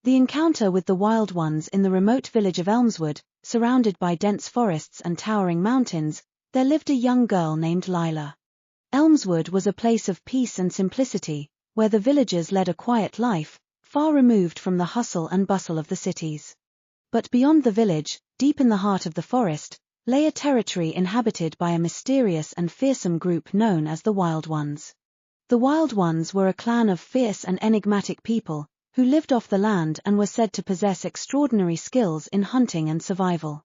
The encounter with the wild ones in the remote village of Elmswood, surrounded by dense forests and towering mountains, there lived a young girl named Lila. Elmswood was a place of peace and simplicity, where the villagers led a quiet life, far removed from the hustle and bustle of the cities. But beyond the village, deep in the heart of the forest, lay a territory inhabited by a mysterious and fearsome group known as the Wild Ones. The Wild Ones were a clan of fierce and enigmatic people, who lived off the land and were said to possess extraordinary skills in hunting and survival.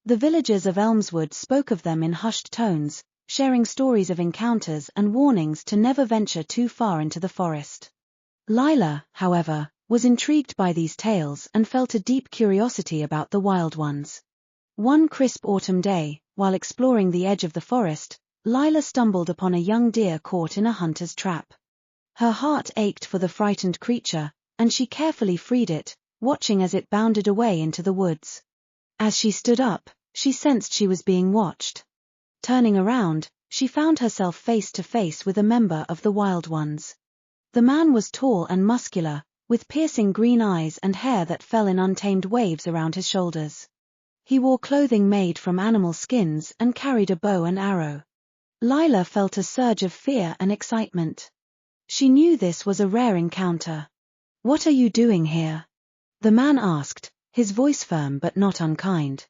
The villagers of Elmswood spoke of them in hushed tones, sharing stories of encounters and warnings to never venture too far into the forest. Lila, however, was intrigued by these tales and felt a deep curiosity about the Wild Ones. One crisp autumn day, while exploring the edge of the forest, Lila stumbled upon a young deer caught in a hunter's trap. Her heart ached for the frightened creature, and she carefully freed it, watching as it bounded away into the woods. As she stood up, she sensed she was being watched. Turning around, she found herself face to face with a member of the Wild Ones. The man was tall and muscular, with piercing green eyes and hair that fell in untamed waves around his shoulders. He wore clothing made from animal skins and carried a bow and arrow. Lila felt a surge of fear and excitement. She knew this was a rare encounter. "What are you doing here?" the man asked, his voice firm but not unkind.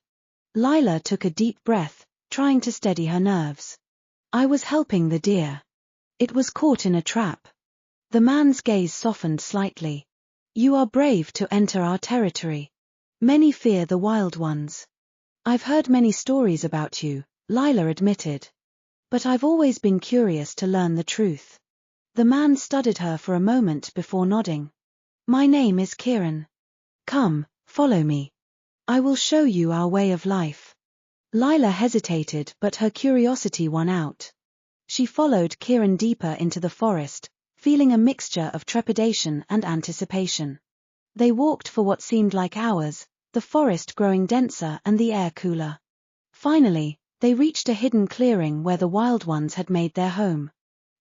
Lila took a deep breath, trying to steady her nerves. "I was helping the deer. It was caught in a trap." The man's gaze softened slightly. "You are brave to enter our territory. Many fear the Wild Ones." "I've heard many stories about you," Lila admitted. "But I've always been curious to learn the truth." The man studied her for a moment before nodding. "My name is Kieran. Come, follow me. I will show you our way of life." Lila hesitated, but her curiosity won out. She followed Kieran deeper into the forest, feeling a mixture of trepidation and anticipation. They walked for what seemed like hours, the forest growing denser and the air cooler. Finally, they reached a hidden clearing where the Wild Ones had made their home.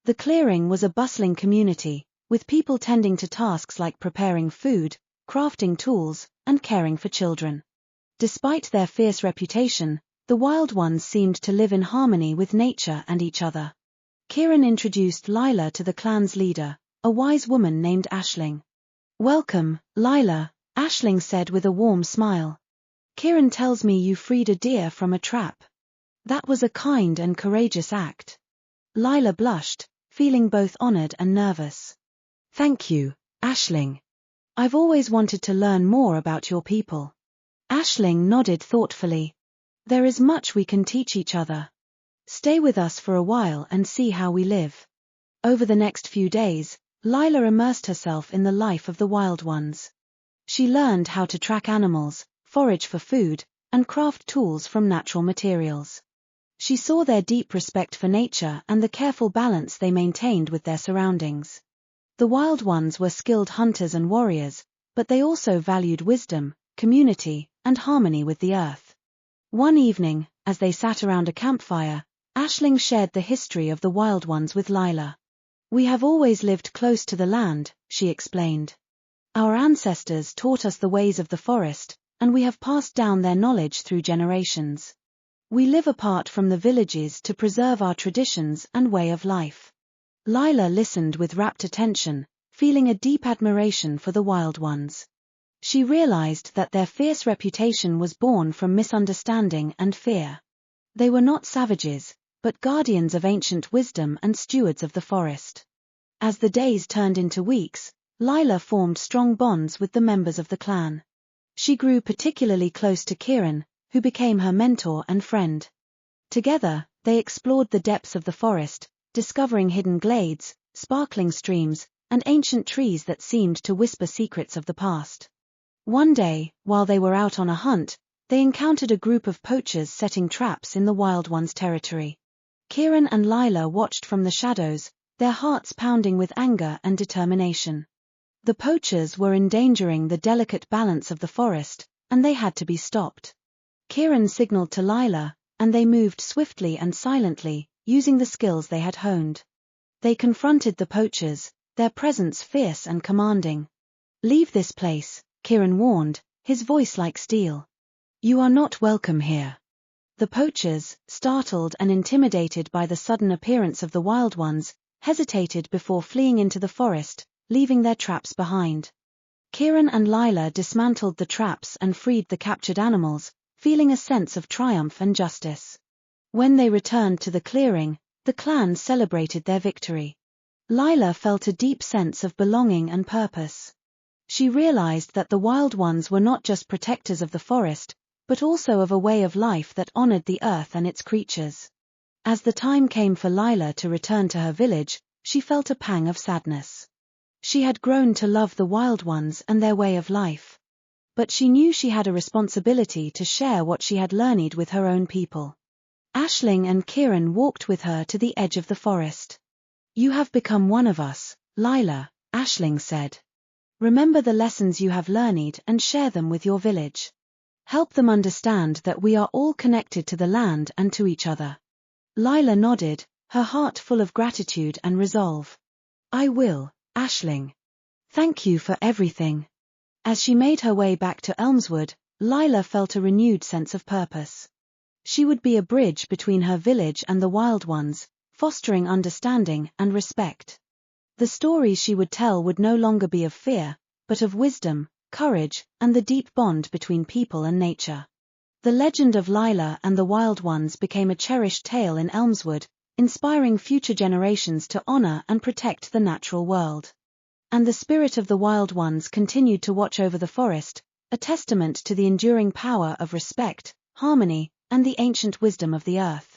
The clearing was a bustling community, with people tending to tasks like preparing food, crafting tools, and caring for children. Despite their fierce reputation, the Wild Ones seemed to live in harmony with nature and each other. Kieran introduced Lila to the clan's leader, a wise woman named Aisling. "Welcome, Lila," Aisling said with a warm smile. "Kieran tells me you freed a deer from a trap. That was a kind and courageous act." Lila blushed, feeling both honored and nervous. "Thank you, Aisling. I've always wanted to learn more about your people." Aisling nodded thoughtfully. "There is much we can teach each other. Stay with us for a while and see how we live." Over the next few days, Lila immersed herself in the life of the Wild Ones. She learned how to track animals, forage for food, and craft tools from natural materials. She saw their deep respect for nature and the careful balance they maintained with their surroundings. The Wild Ones were skilled hunters and warriors, but they also valued wisdom, community, and harmony with the earth. One evening, as they sat around a campfire, Aisling shared the history of the Wild Ones with Lila. "We have always lived close to the land," she explained. "Our ancestors taught us the ways of the forest, and we have passed down their knowledge through generations. We live apart from the villages to preserve our traditions and way of life." Lila listened with rapt attention, feeling a deep admiration for the Wild Ones. She realized that their fierce reputation was born from misunderstanding and fear. They were not savages, but guardians of ancient wisdom and stewards of the forest. As the days turned into weeks, Lila formed strong bonds with the members of the clan. She grew particularly close to Kieran, who became her mentor and friend. Together, they explored the depths of the forest, discovering hidden glades, sparkling streams, and ancient trees that seemed to whisper secrets of the past. One day, while they were out on a hunt, they encountered a group of poachers setting traps in the Wild Ones' territory. Kieran and Lila watched from the shadows, their hearts pounding with anger and determination. The poachers were endangering the delicate balance of the forest, and they had to be stopped. Kieran signaled to Lila, and they moved swiftly and silently, using the skills they had honed. They confronted the poachers, their presence fierce and commanding. "Leave this place," Kieran warned, his voice like steel. "You are not welcome here." The poachers, startled and intimidated by the sudden appearance of the wild ones, hesitated before fleeing into the forest, leaving their traps behind. Kieran and Lila dismantled the traps and freed the captured animals, feeling a sense of triumph and justice. When they returned to the clearing, the clan celebrated their victory. Lila felt a deep sense of belonging and purpose. She realized that the wild ones were not just protectors of the forest, but also of a way of life that honored the earth and its creatures. As the time came for Lila to return to her village, she felt a pang of sadness. She had grown to love the wild ones and their way of life. But she knew she had a responsibility to share what she had learned with her own people. Aisling and Kieran walked with her to the edge of the forest. "You have become one of us, Lila," Aisling said. "Remember the lessons you have learned and share them with your village. Help them understand that we are all connected to the land and to each other." Lila nodded, her heart full of gratitude and resolve. "I will, Aisling. Thank you for everything." As she made her way back to Elmswood, Lila felt a renewed sense of purpose. She would be a bridge between her village and the wild ones, fostering understanding and respect. The stories she would tell would no longer be of fear, but of wisdom, courage, and the deep bond between people and nature. The legend of Lila and the wild ones became a cherished tale in Elmswood, inspiring future generations to honor and protect the natural world. And the spirit of the wild ones continued to watch over the forest, a testament to the enduring power of respect, harmony, and the ancient wisdom of the earth.